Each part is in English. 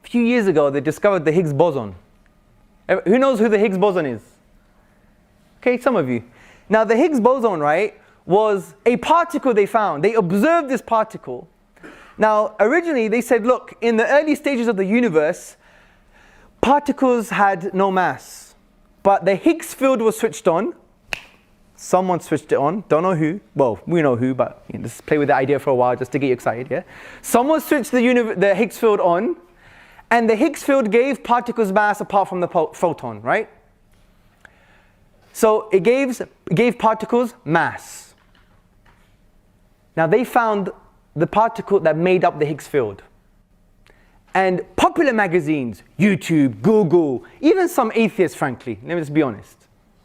few years ago, they discovered the Higgs boson. Who knows who the Higgs boson is? Okay, some of you. Now, the Higgs boson, right, was a particle they found. They observed this particle. Now, originally, they said, look, in the early stages of the universe, particles had no mass. But the Higgs field was switched on. Someone switched it on. Don't know who. Well, we know who, but just play with the idea for a while just to get you excited, yeah? Someone switched the Higgs field on, and the Higgs field gave particles mass apart from the photon, right? So it gave particles mass. Now they found the particle that made up the Higgs field. And popular magazines, YouTube, Google, even some atheists, frankly, let me just be honest.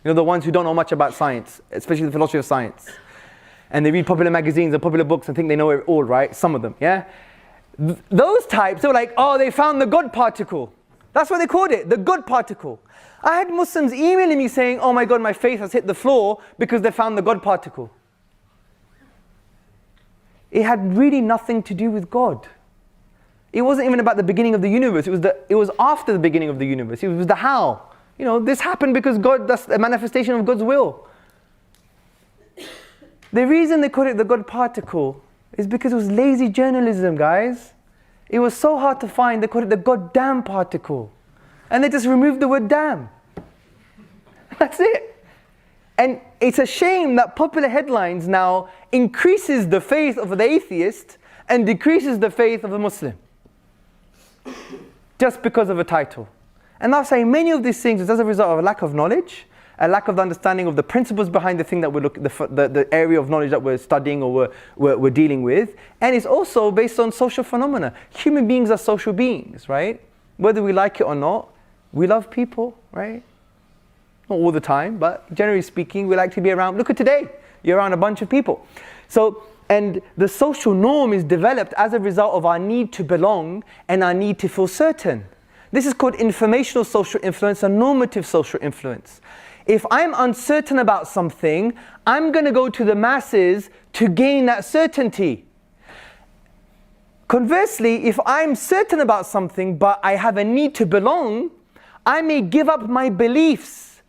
You know, the ones who don't know much about science, especially the philosophy of science. And they read popular magazines and popular books and think they know it all, right? Some of them, yeah? Those types, they were like, oh, they found the God particle. That's what they called it, the God particle. I had Muslims emailing me saying, oh my God, my faith has hit the floor because they found the God particle. It had really nothing to do with God. It wasn't even about the beginning of the universe. It was after the beginning of the universe. It was the how. You know, this happened because God, that's a manifestation of God's will. The reason they called it the God particle is because it was lazy journalism, guys. It was so hard to find, they called it the goddamn particle. And they just removed the word damn. That's it. And it's a shame that popular headlines now increases the faith of the atheist and decreases the faith of the Muslim. Just because of a title. And I'll say many of these things is as a result of a lack of knowledge, a lack of the understanding of the principles behind the thing that we're the area of knowledge that we're studying or we're dealing with. And it's also based on social phenomena. Human beings are social beings, right? Whether we like it or not, we love people, right? Not all the time, but generally speaking, we like to be around. Look at today, you're around a bunch of people. So, and the social norm is developed as a result of our need to belong and our need to feel certain. This is called informational social influence and normative social influence. If I'm uncertain about something, I'm going to go to the masses to gain that certainty. Conversely, if I'm certain about something but I have a need to belong, I may give up my beliefs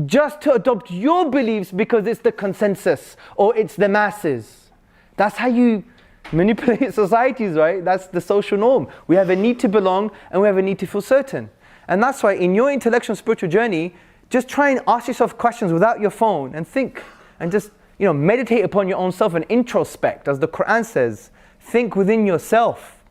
just to adopt your beliefs because it's the consensus or it's the masses. That's how you manipulate societies, right? That's the social norm. We have a need to belong and we have a need to feel certain. And that's why in your intellectual and spiritual journey, just try and ask yourself questions without your phone and think and just, meditate upon your own self and introspect. As the Quran says, think within yourself.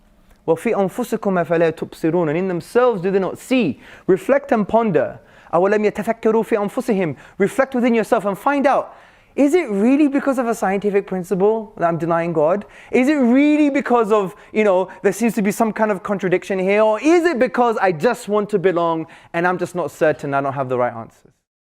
وَفِي أَنفُسِكُمْ أَفَلَا تُبْصِرُونَ. And in themselves do they not see? Reflect and ponder. أَوَلَمْ يَتَفَكَّرُوا فِي أَنفُسِهِمْ. Reflect within yourself and find out, is it really because of a scientific principle that I'm denying God? Is it really because of, there seems to be some kind of contradiction here? Or is it because I just want to belong and I'm just not certain I don't have the right answers?